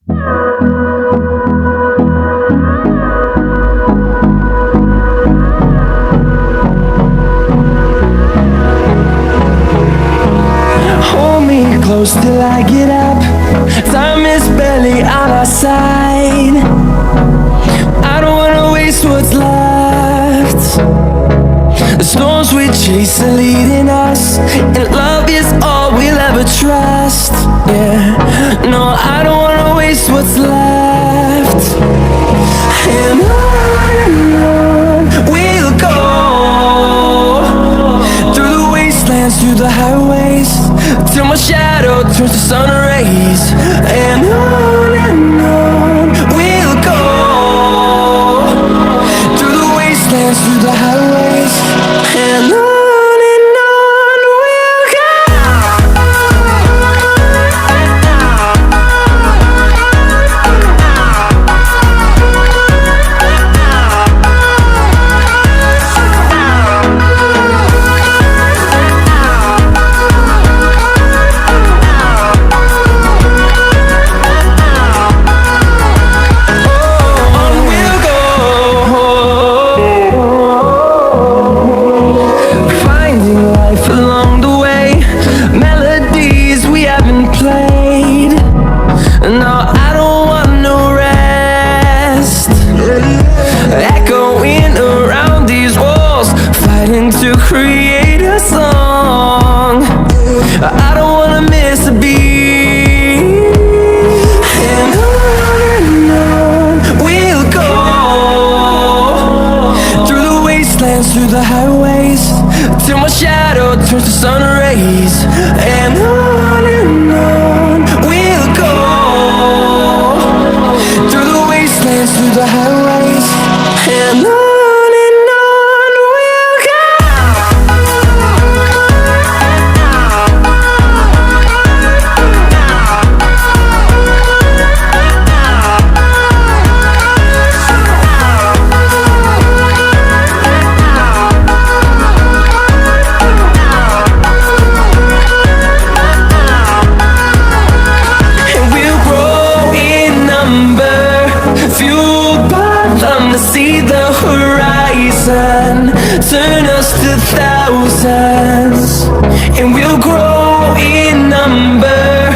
Hold me close till I get up. Time is barely on our side. I don't wanna waste what's left. The storms we chase are leading us, and love is all we'll ever trust. Yeah, no, I don't wanna waste what's left. And on we'll go, through the wastelands, through the highways, till my shadow turns to sun rays. And on we'll go, through the wastelands, through the highways, and on we'll go. To create a song, I don't wanna miss a beat. And on we'll go, through the wastelands, through the highways, till my shadow turns to sun rays. And on we'll go, through the wastelands, through the highways, and on. See the horizon, turn us to thousands, and we'll grow in number,